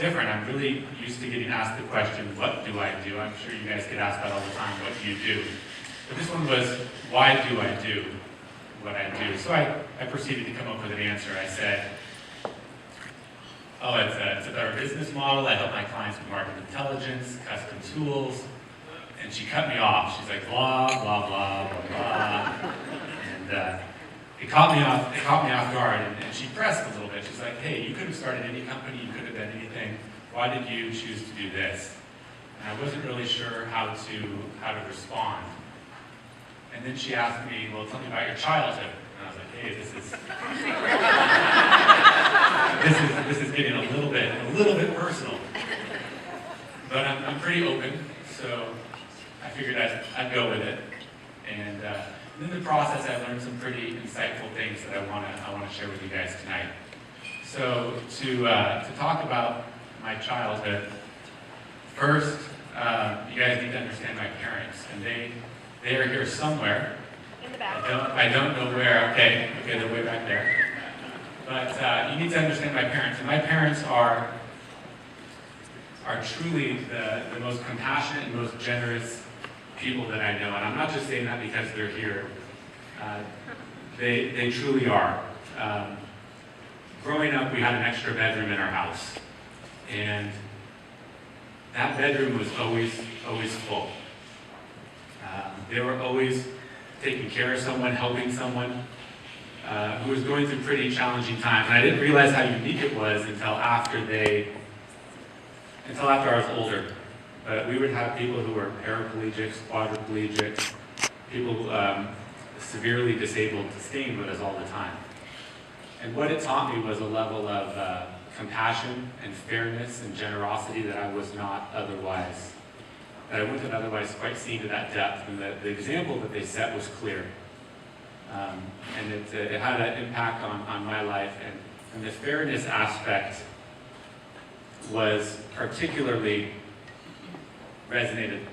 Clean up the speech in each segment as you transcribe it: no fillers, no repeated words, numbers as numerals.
different. I'm really used to getting asked the question, what do I do? I'm sure you guys get asked that all the time, what do you do? But this one was, why do I do what I do? So I proceeded to come up with an answer. I said, oh, it's a better business model. I help my clients with market intelligence, custom tools. And she cut me off. She's like, blah, blah, blah, blah, blah. And it caught me off guard, and she pressed a little bit. She's like, hey, you could have started any company, you could have done anything. Why did you choose to do this? And I wasn't really sure how to respond. And then she asked me, well, tell me about your childhood. And I was like, hey, this is getting a little bit personal. But I'm pretty open, so I figured I'd go with it. And in the process, I learned some pretty insightful things that I want to share with you guys tonight. So to talk about my childhood, first, you guys need to understand my parents, and they are here somewhere. In the back. I don't know where. Okay, they're way back there. But you need to understand my parents, and my parents are truly the most compassionate and most generous people that I know, and I'm not just saying that because they're here. They truly are. Growing up, we had an extra bedroom in our house, and that bedroom was always full. They were always taking care of someone, helping someone who was going through pretty challenging times, and I didn't realize how unique it was until after I was older. But we would have people who were paraplegics, quadriplegics, people severely disabled staying with us all the time. And what it taught me was a level of compassion and fairness and generosity that I wouldn't have otherwise quite seen to that depth. And the example that they set was clear. And it had an impact on my life. And the fairness aspect was particularly resonated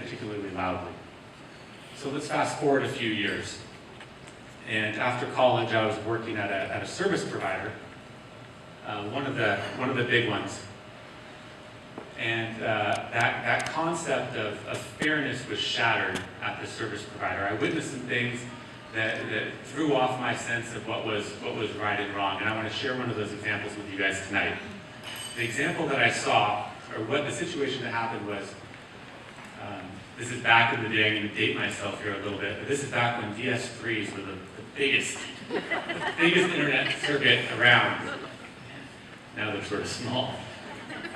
particularly loudly. So let's fast forward a few years. And after college, I was working at a service provider, one of the big ones. And that concept of fairness was shattered at the service provider. I witnessed some things that threw off my sense of what was right and wrong. And I want to share one of those examples with you guys tonight. The example that I saw, or what the situation that happened was, this is back in the day. I'm going to date myself here a little bit, but this is back when DS3s were the biggest internet circuit around. Now they're sort of small.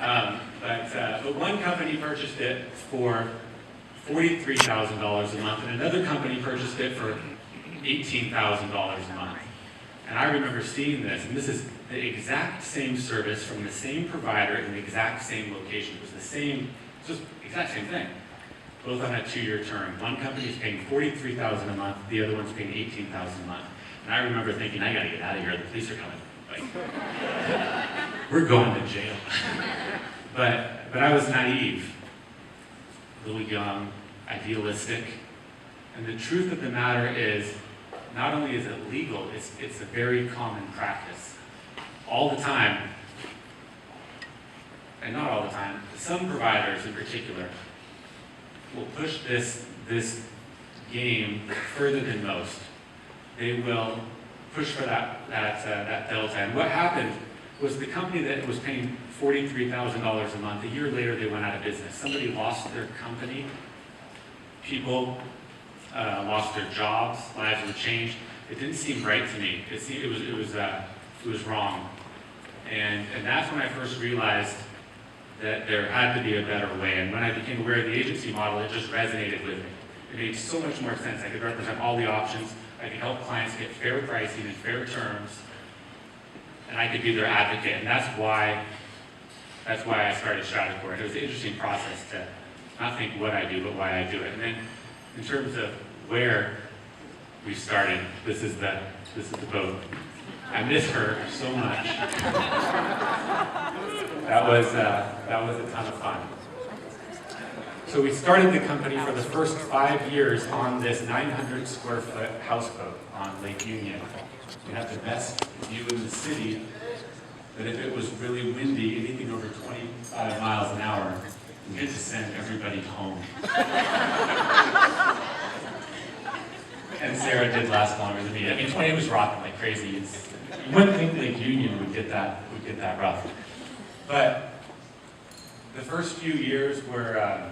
But one company purchased it for $43,000 a month, and another company purchased it for $18,000 a month. And I remember seeing this, and this is the exact same service from the same provider in the exact same location. It was the same, just exact same thing, both on a 2-year term. One company is paying $43,000 a month, the other one's paying $18,000 a month. And I remember thinking, I gotta get out of here, the police are coming. Like, we're going to jail. But I was naive, a little young, idealistic. And the truth of the matter is, not only is it legal, it's a very common practice. All the time, and not all the time, some providers in particular will push this game further than most. They will push for that delta. And what happened was the company that was paying $43,000 a month, a year later they went out of business. Somebody lost their company. People lost their jobs. Lives were changed. It didn't seem right to me. It was wrong. And that's when I first realized that there had to be a better way. And when I became aware of the agency model, it just resonated with me. It made so much more sense. I could represent all the options. I could help clients get fair pricing and fair terms. And I could be their advocate. And that's why I started Stratacore. It was an interesting process to not think what I do, but why I do it. And then in terms of where we started, this is the boat. I miss her so much. That was a ton of fun. So we started the company for the first 5 years on this 900 square foot houseboat on Lake Union. We have the best view in the city that if it was really windy, anything over 25 miles an hour, we had to send everybody home. And Sarah did last longer than me. I mean, 20 was rocking like crazy. You wouldn't think Lake Union would get that rough. But the first few years were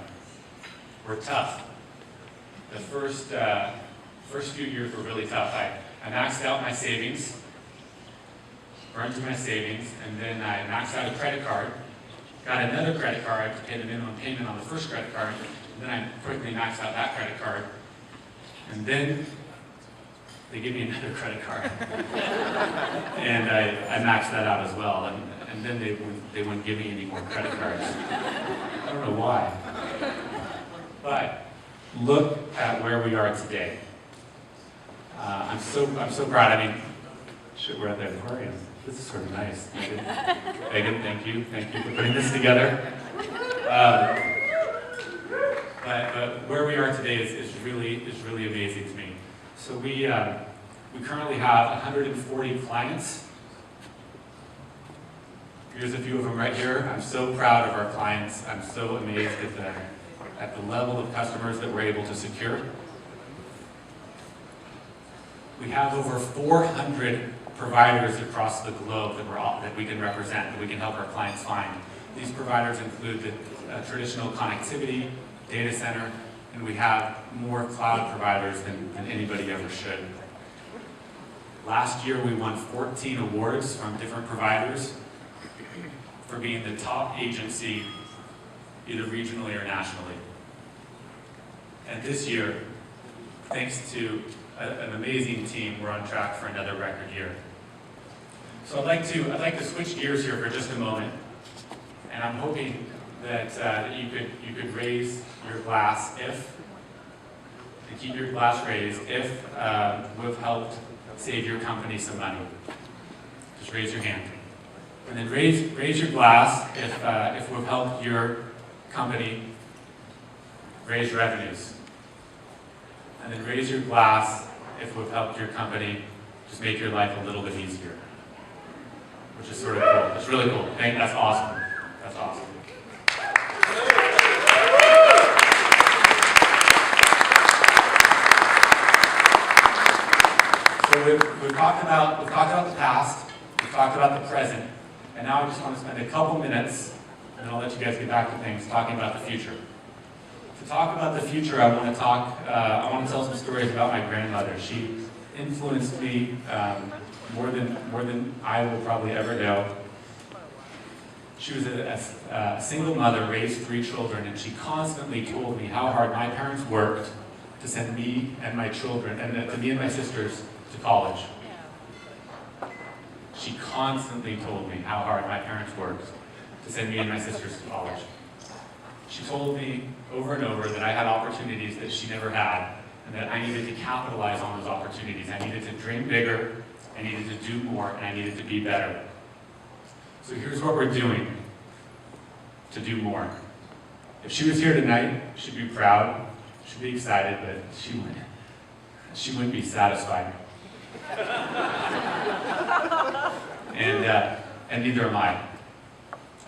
tough. The first few years were really tough. I maxed out my savings, burned through my savings, and then I maxed out a credit card, got another credit card. I had to pay the minimum payment on the first credit card, and then I quickly maxed out that credit card. And then they give me another credit card. And I maxed that out as well. And then they wouldn't give me any more credit cards. I don't know why. But look at where we are today. I'm so proud. I mean, shit, we're at the aquarium. This is sort of nice. Megan, thank you for putting this together. But where we are today is really amazing to me. So we currently have 140 clients. Here's a few of them right here. I'm so proud of our clients. I'm so amazed at the level of customers that we're able to secure. We have over 400 providers across the globe that we can represent, that we can help our clients find. These providers include the traditional connectivity, data center, and we have more cloud providers than anybody ever should. Last year we won 14 awards from different providers for being the top agency, either regionally or nationally. And this year, thanks to an amazing team, we're on track for another record year. So I'd like to switch gears here for just a moment, and I'm hoping that you could raise your glass and keep your glass raised if we've helped save your company some money. Just raise your hand. And then raise your glass if we've helped your company raise revenues. And then raise your glass if we've helped your company just make your life a little bit easier. Which is sort of cool. It's really cool. That's awesome. That's awesome. So we've talked about the past, we've talked about the present, and now I just want to spend a couple minutes, and then I'll let you guys get back to things, talking about the future. To talk about the future, I want to tell some stories about my grandmother. She influenced me more than I will probably ever know. She was a single mother, raised 3 children, and she constantly told me how hard my parents worked to send me and my children, and to me and my sisters, to college. She constantly told me how hard my parents worked to send me and my sisters to college. She told me over and over that I had opportunities that she never had, and that I needed to capitalize on those opportunities. I needed to dream bigger, I needed to do more, and I needed to be better. So here's what we're doing to do more. If she was here tonight, she'd be proud, she'd be excited, but she wouldn't be satisfied. And neither am I.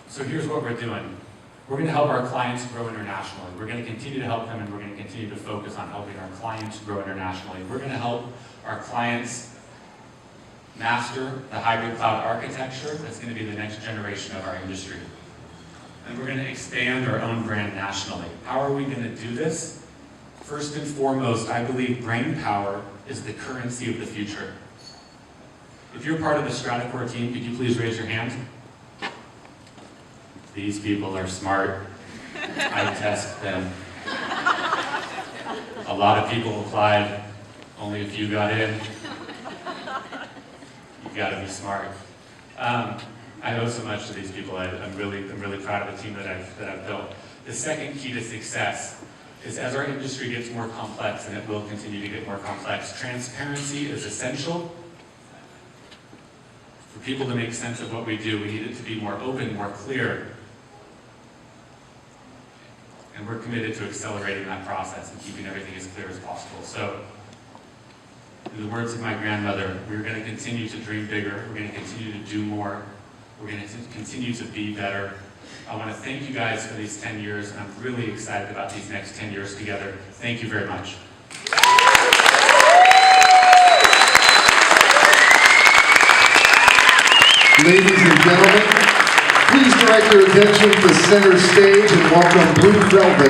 So here's what we're doing. We're going to help our clients grow internationally. We're going to continue to help them, and we're going to continue to focus on helping our clients grow internationally. We're going to help our clients master the hybrid cloud architecture that's going to be the next generation of our industry. And we're going to expand our own brand nationally. How are we going to do this? First and foremost, I believe brain power is the currency of the future. If you're part of the Stratacore team, could you please raise your hand? These people are smart. I test them. A lot of people applied, only a few got in. You've got to be smart. I owe so much to these people. I'm really proud of the team that I've built. The second key to success is, as our industry gets more complex, and it will continue to get more complex, transparency is essential. For people to make sense of what we do, we need it to be more open, more clear. And we're committed to accelerating that process and keeping everything as clear as possible. So, in the words of my grandmother, we're going to continue to dream bigger, we're going to continue to do more, We're going to continue to be better. I want to thank you guys for these 10 years, and I'm really excited about these next 10 years together. Thank you very much. Ladies and gentlemen, please direct your attention to center stage and welcome Blue Velvet.